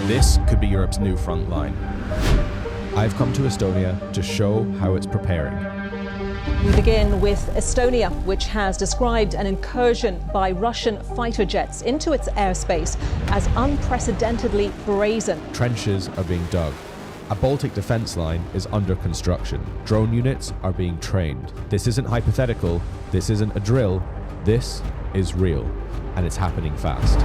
This could be Europe's new front line. I've come to Estonia to show how it's preparing. We begin with Estonia, which has described an incursion by Russian fighter jets into its airspace as unprecedentedly brazen. Trenches are being dug. A Baltic defence line is under construction. Drone units are being trained. This isn't hypothetical, this isn't a drill, this is real, and it's happening fast.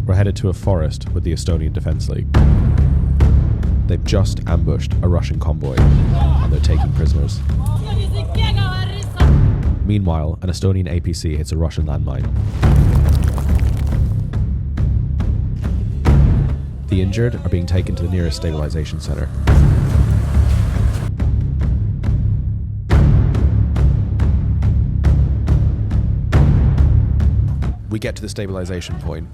We're headed to a forest with the Estonian Defence League. They've just ambushed a Russian convoy and they're taking prisoners. Meanwhile, an Estonian APC hits a Russian landmine. The injured are being taken to the nearest stabilization center. We get to the stabilization point.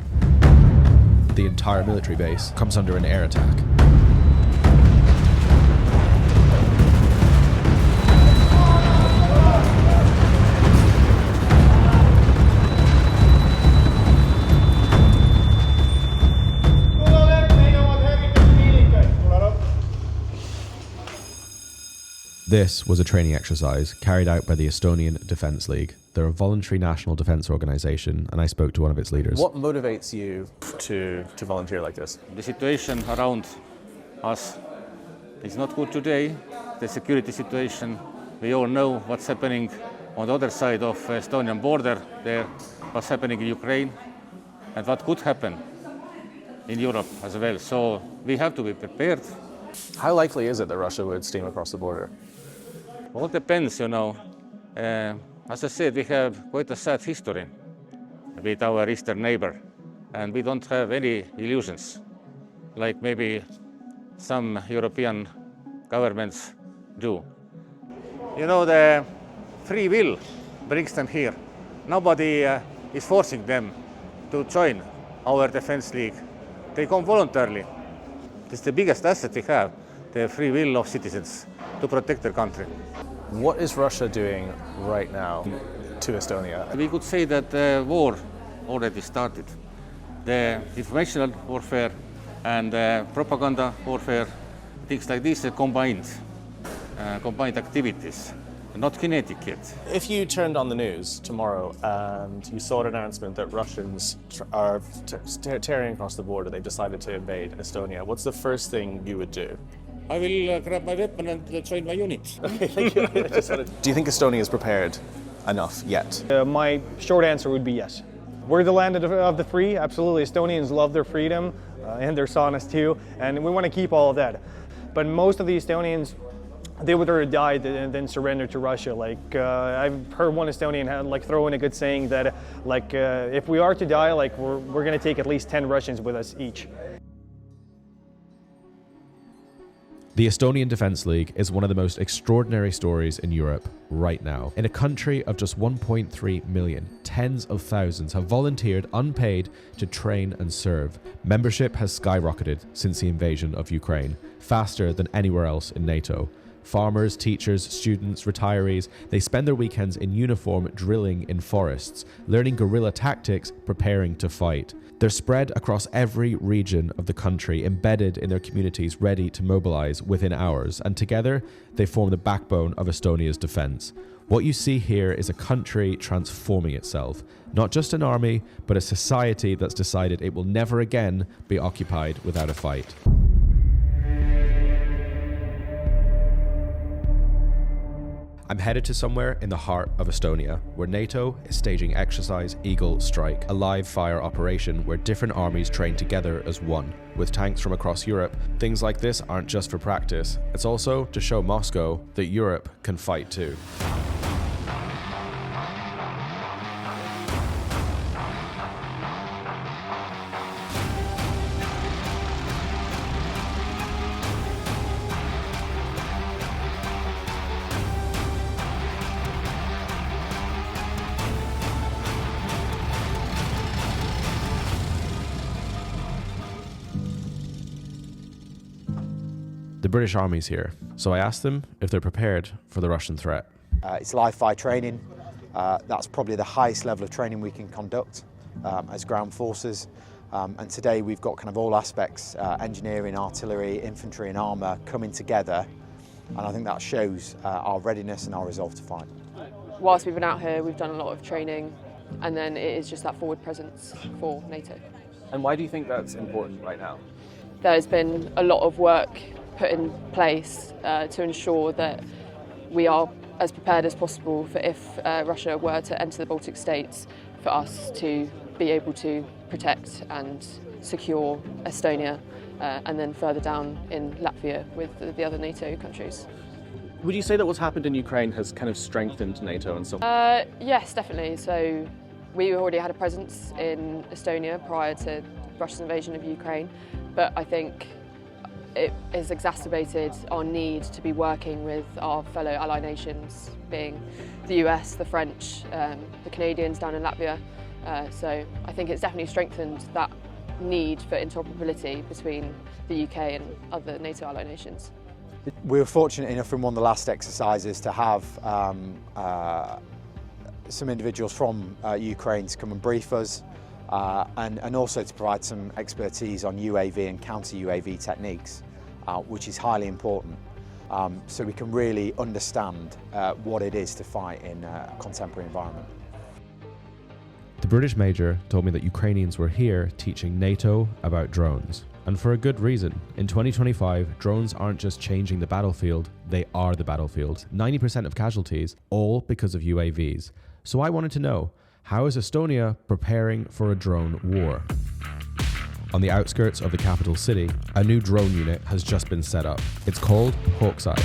The entire military base comes under an air attack. This was a training exercise carried out by the Estonian Defence League. They're a voluntary national defence organisation, and I spoke to one of its leaders. What motivates you to volunteer like this? The situation around us is not good today. The security situation, we all know what's happening on the other side of Estonian border there, what's happening in Ukraine, and what could happen in Europe as well. So we have to be prepared. How likely is it that Russia would steam across the border? Well, it depends, you know. As I said, we have quite a sad history with our eastern neighbor, and we don't have any illusions, like maybe some European governments do. You know, the free will brings them here. Nobody is forcing them to join our defense league. They come voluntarily. It's the biggest asset we have, the free will of citizens to protect their country. What is Russia doing right now to Estonia? We could say that the war already started. The informational warfare and propaganda warfare, things like this are combined activities, not kinetic yet. If you turned on the news tomorrow and you saw an announcement that Russians are tearing across the border, they've decided to invade Estonia, what's the first thing you would do? I will grab my weapon and join my unit. Okay, thank you. Do you think Estonia is prepared enough yet? My short answer would be yes. We're the land of the free, absolutely. Estonians love their freedom and their saunas too, and we want to keep all of that. But most of the Estonians, they would rather die than surrender to Russia. Like I've heard one Estonian throw in a good saying that if we are to die, we're going to take at least 10 Russians with us each. The Estonian Defence League is one of the most extraordinary stories in Europe right now. In a country of just 1.3 million, tens of thousands have volunteered unpaid to train and serve. Membership has skyrocketed since the invasion of Ukraine, faster than anywhere else in NATO. Farmers, teachers, students, retirees, they spend their weekends in uniform drilling in forests, learning guerrilla tactics, preparing to fight. They're spread across every region of the country, embedded in their communities, ready to mobilize within hours, and together they form the backbone of Estonia's defense. What you see here is a country transforming itself, not just an army, but a society that's decided it will never again be occupied without a fight. I'm headed to somewhere in the heart of Estonia, where NATO is staging exercise Eagle Strike, a live fire operation where different armies train together as one. With tanks from across Europe, things like this aren't just for practice, it's also to show Moscow that Europe can fight too. The British Army's here, so I asked them if they're prepared for the Russian threat. It's live fire training. That's probably the highest level of training we can conduct as ground forces. And today we've got kind of all aspects, engineering, artillery, infantry and armour coming together. And I think that shows our readiness and our resolve to fight. Whilst we've been out here, we've done a lot of training, and then it is just that forward presence for NATO. And why do you think that's important right now? There's been a lot of work put in place to ensure that we are as prepared as possible for if Russia were to enter the Baltic states, for us to be able to protect and secure Estonia and then further down in Latvia with the other NATO countries. Would you say that what's happened in Ukraine has kind of strengthened NATO in some way? Yes, definitely. So we already had a presence in Estonia prior to Russia's invasion of Ukraine, but I think it has exacerbated our need to be working with our fellow ally nations, being the US, the French, the Canadians down in Latvia. So I think it's definitely strengthened that need for interoperability between the UK and other NATO ally nations. We were fortunate enough in one of the last exercises to have some individuals from Ukraine to come and brief us and also to provide some expertise on UAV and counter-UAV techniques, which is highly important, so we can really understand what it is to fight in a contemporary environment. The British major told me that Ukrainians were here teaching NATO about drones. And for a good reason. In 2025, drones aren't just changing the battlefield, they are the battlefield. 90% of casualties, all because of UAVs. So I wanted to know, how is Estonia preparing for a drone war? On the outskirts of the capital city, a new drone unit has just been set up. It's called Hawkseye.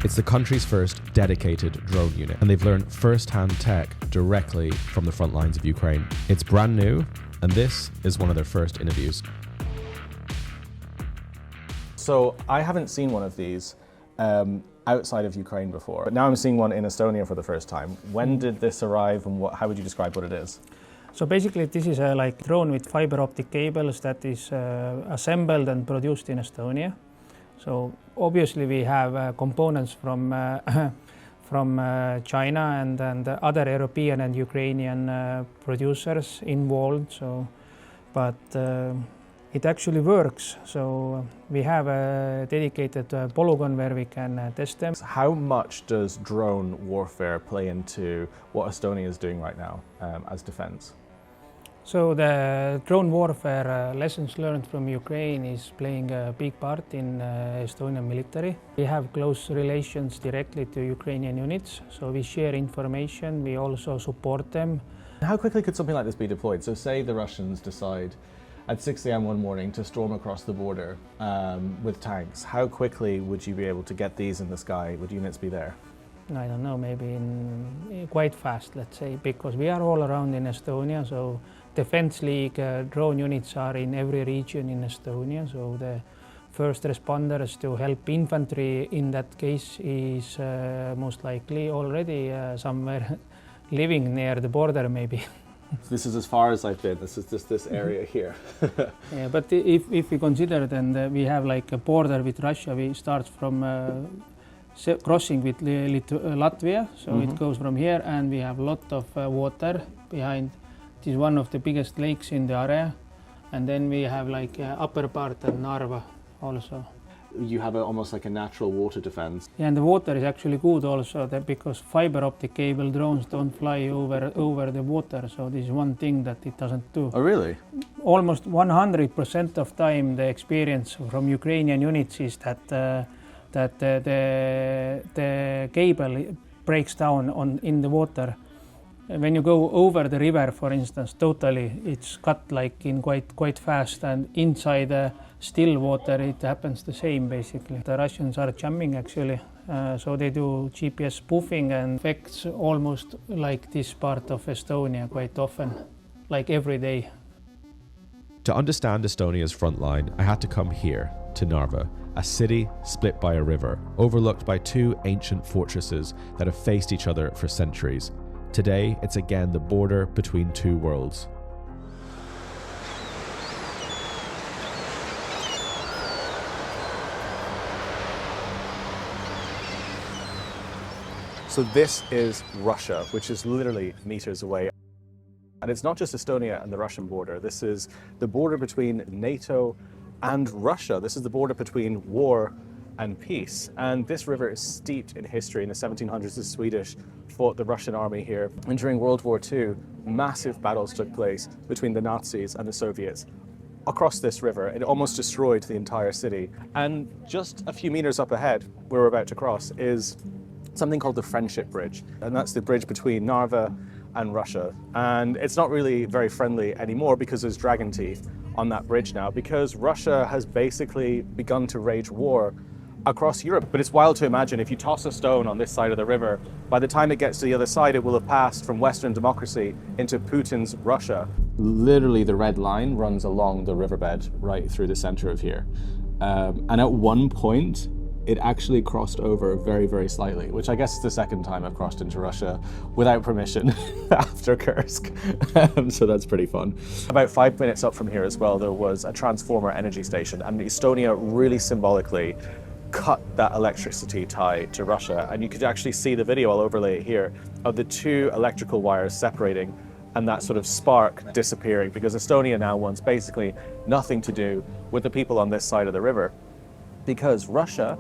It's the country's first dedicated drone unit, and they've learned first-hand tech directly from the front lines of Ukraine. It's brand new, and this is one of their first interviews. So I haven't seen one of these outside of Ukraine before, but now I'm seeing one in Estonia for the first time. When did this arrive, and how would you describe what it is? So basically this is a drone with fiber optic cables that is assembled and produced in Estonia. So obviously we have components from China and other European and Ukrainian producers involved. So, but it actually works. So we have a dedicated polygon where we can test them. How much does drone warfare play into what Estonia is doing right now as defense? So the drone warfare lessons learned from Ukraine is playing a big part in Estonian military. We have close relations directly to Ukrainian units, so we share information, we also support them. How quickly could something like this be deployed? So say the Russians decide at 6 a.m. one morning to storm across the border with tanks. How quickly would you be able to get these in the sky? Would units be there? I don't know, maybe quite fast, let's say, because we are all around in Estonia, so Defense League drone units are in every region in Estonia, so the first responders to help infantry in that case is most likely already somewhere living near the border maybe. So this is as far as I've been, this is just this area here. Yeah, but if we consider then we have like a border with Russia, we start from crossing with Latvia, so it goes from here, and we have a lot of water behind. It is one of the biggest lakes in the area, and then we have like upper part of Narva also. You have almost like a natural water defense. Yeah, and the water is actually good also because fiber optic cable drones don't fly over the water, so this is one thing that it doesn't do. Oh really? Almost 100% of time the experience from Ukrainian units is that the cable breaks down in the water. When you go over the river, for instance, totally it's cut like in quite fast, and inside the still water it happens the same basically. The Russians are jamming actually, so they do GPS spoofing and affects almost like this part of Estonia quite often, like every day. To understand Estonia's front line, I had to come here, to Narva, a city split by a river, overlooked by two ancient fortresses that have faced each other for centuries. Today, it's again the border between two worlds. So this is Russia, which is literally meters away. And it's not just Estonia and the Russian border. This is the border between NATO and Russia. This is the border between war and peace. And this river is steeped in history. In the 1700s, the Swedish fought the Russian army here. And during World War II, massive battles took place between the Nazis and the Soviets across this river. It almost destroyed the entire city. And just a few meters up ahead, where we're about to cross, is something called the Friendship Bridge. And that's the bridge between Narva and Russia. And it's not really very friendly anymore because there's dragon teeth on that bridge now, because Russia has basically begun to wage war across Europe. But it's wild to imagine if you toss a stone on this side of the river, by the time it gets to the other side, it will have passed from Western democracy into Putin's Russia. Literally, the red line runs along the riverbed right through the center of here. And at one point, it actually crossed over very, very slightly, which I guess is the second time I've crossed into Russia without permission after Kursk. So that's pretty fun. About 5 minutes up from here as well, there was a transformer energy station, and Estonia really symbolically cut that electricity tie to Russia. And you could actually see the video, I'll overlay it here, of the two electrical wires separating and that sort of spark disappearing, because Estonia now wants basically nothing to do with the people on this side of the river, because Russia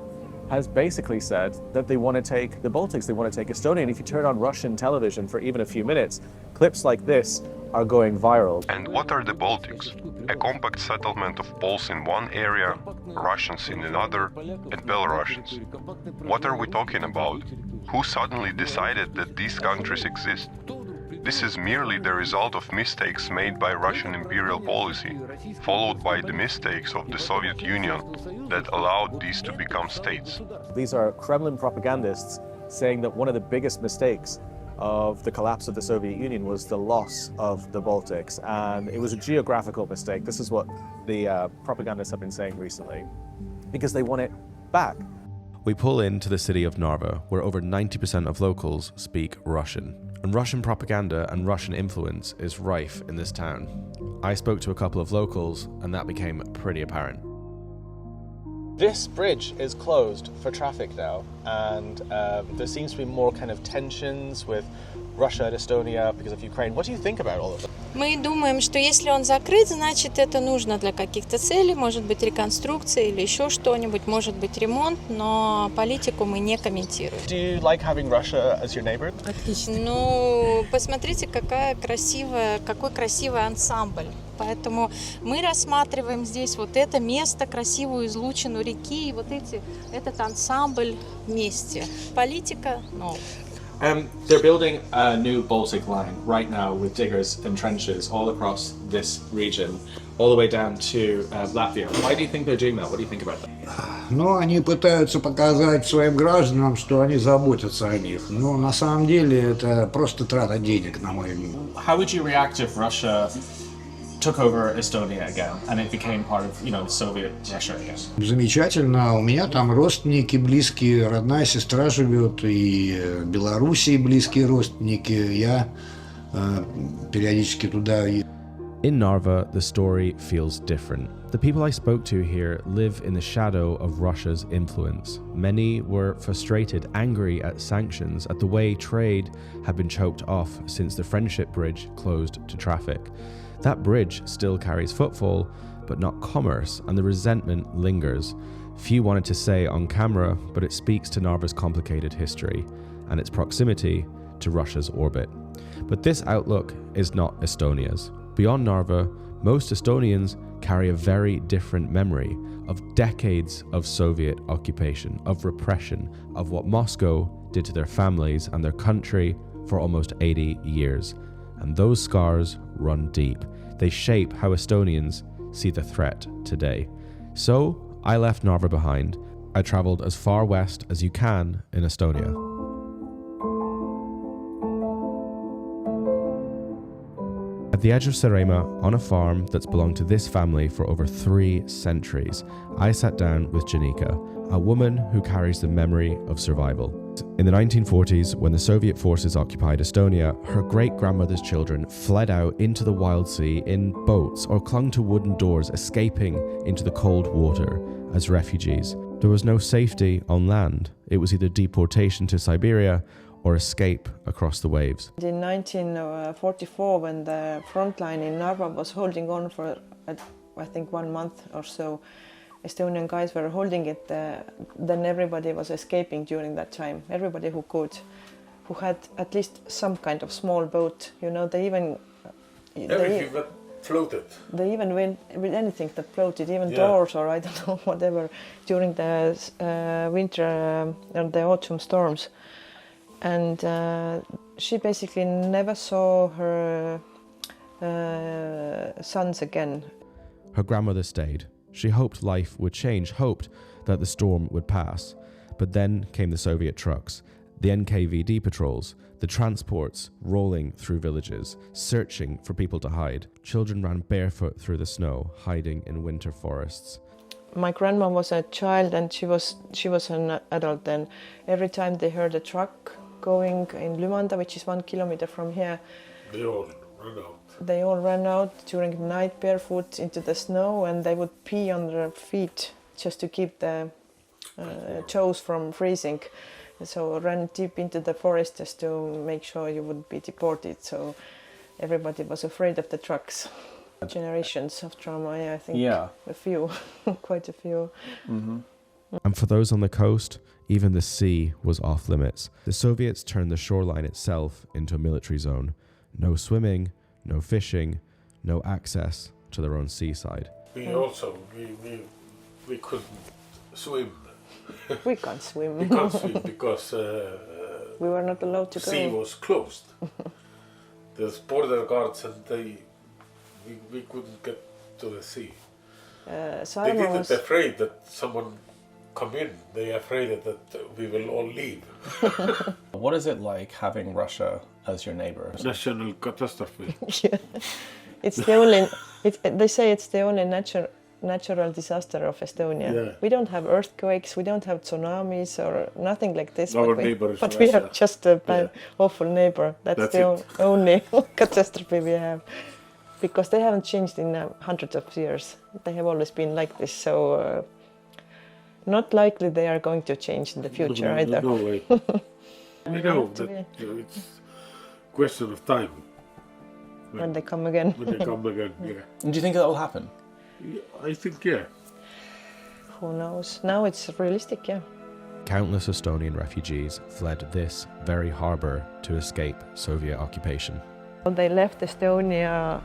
has basically said that they want to take the Baltics, they want to take Estonia. And if you turn on Russian television for even a few minutes, clips like this are going viral. And what are the Baltics? A compact settlement of Poles in one area, Russians in another, and Belarusians. What are we talking about? Who suddenly decided that these countries exist? This is merely the result of mistakes made by Russian imperial policy, followed by the mistakes of the Soviet Union that allowed these to become states. These are Kremlin propagandists saying that one of the biggest mistakes of the collapse of the Soviet Union was the loss of the Baltics, and it was a geographical mistake. This is what the propagandists have been saying recently, because they want it back. We pull into the city of Narva, where over 90% of locals speak Russian. And Russian propaganda and Russian influence is rife in this town. I spoke to a couple of locals, and that became pretty apparent. This bridge is closed for traffic now, and there seems to be more kind of tensions with Russia and Estonia because of Ukraine. What do you think about all of that? Мы думаем, что если он закрыт, значит это нужно для каких-то целей, может быть реконструкция или еще что-нибудь, может быть ремонт, но политику мы не комментируем. Do you like having Russia as your neighbor? Отлично. Ну, посмотрите, какой красивый ансамбль. Поэтому мы рассматриваем здесь вот это место, красивую излучину реки, и вот этот ансамбль вместе. Политика, no. They're building a new Baltic line right now with diggers and trenches all across this region, all the way down to Latvia. Why do you think they're doing that? What do you think about that? Ну, они пытаются показать своим гражданам, что они заботятся о них. Но на самом деле это просто трата денег, на мой взгляд. How would you react if Russia took over Estonia again and it became part of, Soviet Russia again? Замечательно. У меня там родственники близкие, родная сестра живет, и в Белоруссии близкие родственники. Я периодически туда. In Narva, the story feels different. The people I spoke to here live in the shadow of Russia's influence. Many were frustrated, angry at sanctions, at the way trade had been choked off since the Friendship Bridge closed to traffic. That bridge still carries footfall, but not commerce, and the resentment lingers. Few wanted to say on camera, but it speaks to Narva's complicated history and its proximity to Russia's orbit. But this outlook is not Estonia's. Beyond Narva, most Estonians carry a very different memory of decades of Soviet occupation, of repression, of what Moscow did to their families and their country for almost 80 years. And those scars run deep. They shape how Estonians see the threat today. So I left Narva behind. I traveled as far west as you can in Estonia. At the edge of Saaremaa, on a farm that's belonged to this family for over 3 centuries, I sat down with Janika, a woman who carries the memory of survival. In the 1940s, when the Soviet forces occupied Estonia, her great-grandmother's children fled out into the wild sea in boats or clung to wooden doors, escaping into the cold water as refugees. There was no safety on land. It was either deportation to Siberia or escape across the waves. In 1944, when the frontline in Narva was holding on for, I think, 1 month or so, Estonian guys were holding it, then everybody was escaping during that time. Everybody who could, who had at least some kind of small boat, you know, they even... Everything that floated. They even went with anything that floated, even doors or I don't know, whatever, during the winter and the autumn storms. And she basically never saw her sons again. Her grandmother stayed. She hoped life would change, hoped that the storm would pass. But then came the Soviet trucks, the NKVD patrols, the transports rolling through villages, searching for people to hide. Children ran barefoot through the snow, hiding in winter forests. My grandma was a child and she was an adult then. Every time they heard a truck going in Lumanda, which is 1 kilometer from here, they all ran out. They all ran out during the night barefoot into the snow, and they would pee on their feet just to keep the toes from freezing. So ran deep into the forest just to make sure you wouldn't be deported. So everybody was afraid of the trucks. Generations of trauma, I think. Yeah. A few, quite a few. Mm-hmm. And for those on the coast, even the sea was off limits. The Soviets turned the shoreline itself into a military zone. No swimming, no fishing, no access to their own seaside. We couldn't swim. We can't swim. We can't swim because we were not allowed to go. The sea was closed. There's border guards and we couldn't get to the sea. They didn't afraid that someone come in. They afraid that we will all leave. What is it like having Russia as your neighbor? National catastrophe. Yeah. It's the only. They say it's the only natural disaster of Estonia. Yeah. We don't have earthquakes. We don't have tsunamis or nothing like this. Our neighbor is But we have just a bad, awful neighbor. That's the only catastrophe we have. Because they haven't changed in hundreds of years. They have always been like this. So. Not likely they are going to change in the future either. No way. We know that it's a question of time. When they come again. When they come again, yeah. And do you think that will happen? Yeah, I think, yeah. Who knows? Now it's realistic, yeah. Countless Estonian refugees fled this very harbour to escape Soviet occupation. They left Estonia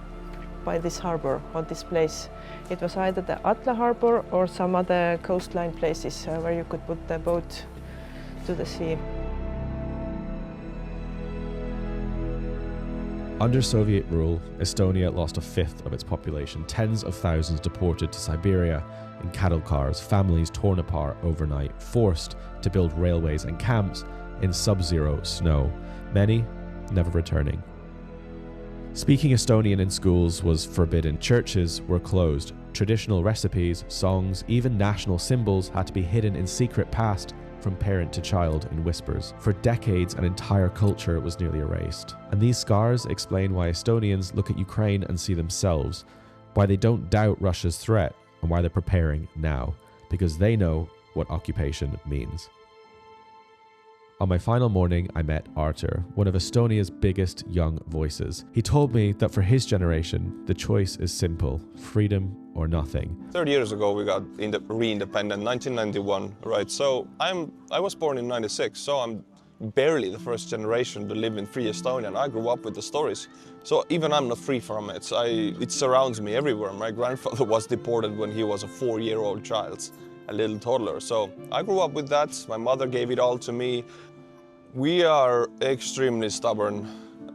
by this harbour or this place. It was either the Atla harbour or some other coastline places where you could put the boat to the sea. Under Soviet rule, Estonia lost a fifth of its population, tens of thousands deported to Siberia in cattle cars, families torn apart overnight, forced to build railways and camps in sub-zero snow, many never returning. Speaking Estonian in schools was forbidden, churches were closed, traditional recipes, songs, even national symbols had to be hidden in secret, passed from parent to child in whispers. For decades, an entire culture was nearly erased. And these scars explain why Estonians look at Ukraine and see themselves, why they don't doubt Russia's threat, and why they're preparing now, because they know what occupation means. On my final morning, I met Artur, one of Estonia's biggest young voices. He told me that for his generation, the choice is simple: freedom or nothing. 30 years ago, we got re-independent, 1991, right? So I was born in 96, so I'm barely the first generation to live in free Estonia, and I grew up with the stories. So even I'm not free from it. It surrounds me everywhere. My grandfather was deported when he was a 4-year-old child, a little toddler. So I grew up with that. My mother gave it all to me. We are extremely stubborn,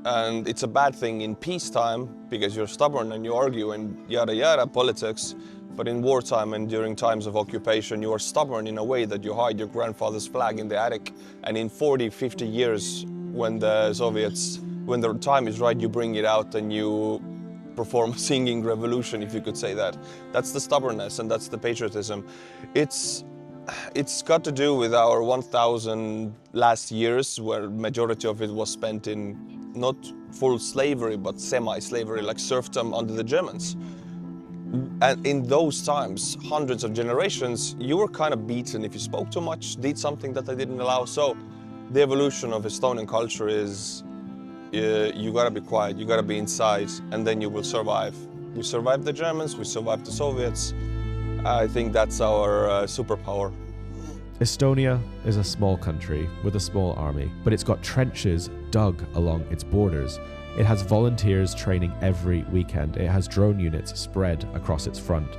and it's a bad thing in peacetime because you're stubborn and you argue and yada yada politics, but in wartime and during times of occupation you are stubborn in a way that you hide your grandfather's flag in the attic, and in 40-50 years when the time is right, you bring it out and you perform a singing revolution, if you could say that. That's the stubbornness and that's the patriotism. It's got to do with our 1,000 last years, where majority of it was spent in not full slavery, but semi-slavery, like serfdom under the Germans. And in those times, hundreds of generations, you were kind of beaten if you spoke too much, did something that they didn't allow. So the evolution of Estonian culture is you gotta be quiet, you gotta be inside, and then you will survive. We survived the Germans, we survived the Soviets. I think that's our superpower. Estonia is a small country with a small army, but it's got trenches dug along its borders. It has volunteers training every weekend. It has drone units spread across its front.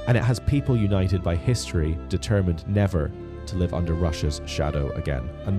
And it has people united by history, determined never to live under Russia's shadow again. And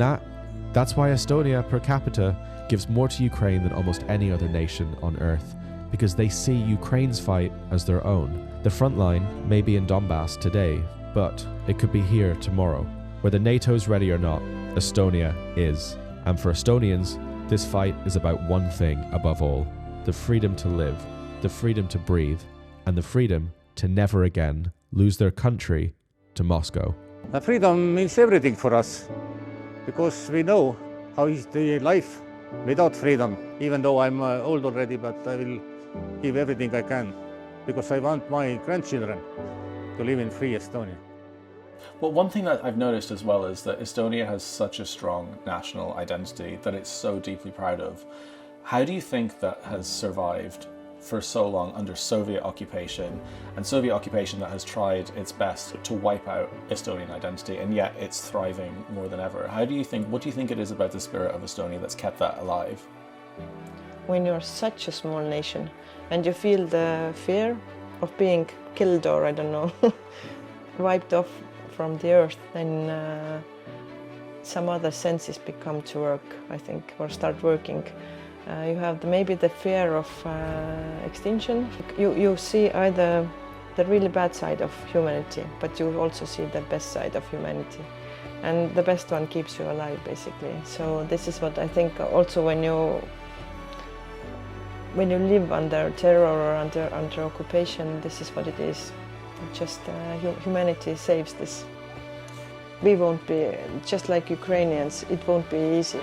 that's why Estonia per capita gives more to Ukraine than almost any other nation on earth, because they see Ukraine's fight as their own. The front line may be in Donbass today, but it could be here tomorrow. Whether NATO's ready or not, Estonia is. And for Estonians, this fight is about one thing above all: the freedom to live, the freedom to breathe, and the freedom to never again lose their country to Moscow. Freedom means everything for us, because we know how is the life without freedom. Even though I'm old already, but I will give everything I can, because I want my grandchildren to live in free Estonia. Well, one thing that I've noticed as well is that Estonia has such a strong national identity that it's so deeply proud of. How do you think that has survived for so long under Soviet occupation, and Soviet occupation that has tried its best to wipe out Estonian identity, and yet it's thriving more than ever? What do you think it is about the spirit of Estonia that's kept that alive? When you're such a small nation and you feel the fear of being killed or, I don't know, wiped off from the earth, then some other senses become to work, I think, or start working. You have maybe the fear of extinction. You see either the really bad side of humanity, but you also see the best side of humanity. And the best one keeps you alive, basically. So this is what I think also when you live under terror or under occupation, this is what it is. Just humanity saves this. We won't be, just like Ukrainians, it won't be easy.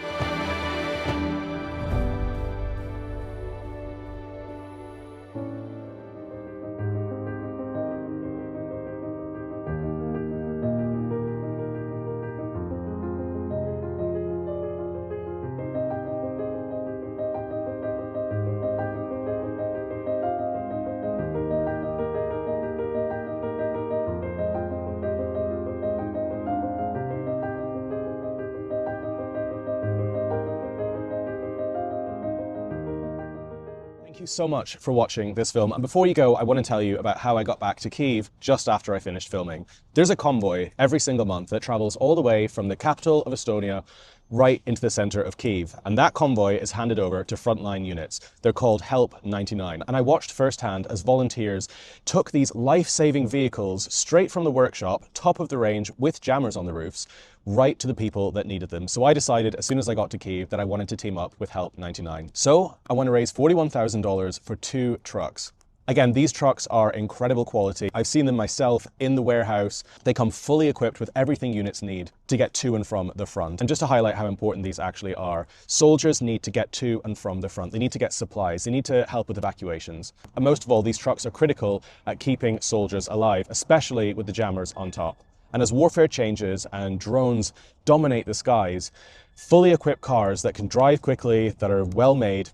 Thank you so much for watching this film. And before you go, I want to tell you about how I got back to Kyiv just after I finished filming. There's a convoy every single month that travels all the way from the capital of Estonia right into the center of Kyiv. And that convoy is handed over to frontline units. They're called Help 99. And I watched firsthand as volunteers took these life-saving vehicles straight from the workshop, top of the range, with jammers on the roofs, right to the people that needed them. So I decided as soon as I got to Kyiv that I wanted to team up with Help 99. So I want to raise $41,000 for 2 trucks. Again, these trucks are incredible quality. I've seen them myself in the warehouse. They come fully equipped with everything units need to get to and from the front. And just to highlight how important these actually are, soldiers need to get to and from the front. They need to get supplies. They need to help with evacuations. And most of all, these trucks are critical at keeping soldiers alive, especially with the jammers on top. And as warfare changes and drones dominate the skies, fully equipped cars that can drive quickly, that are well made,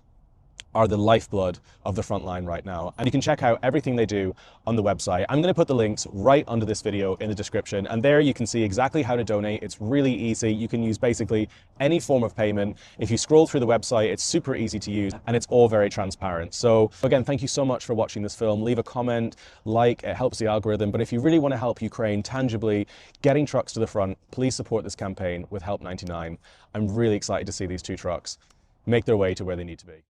are the lifeblood of the front line right now. And you can check out everything they do on the website. I'm going to put the links right under this video in the description, and there you can see exactly how to donate. It's really easy. You can use basically any form of payment. If you scroll through the website, it's super easy to use, and it's all very transparent. So again, thank you so much for watching this film. Leave a comment, like, it helps the algorithm. But if you really want to help Ukraine tangibly getting trucks to the front, please support this campaign with Help 99. I'm really excited to see these 2 trucks make their way to where they need to be.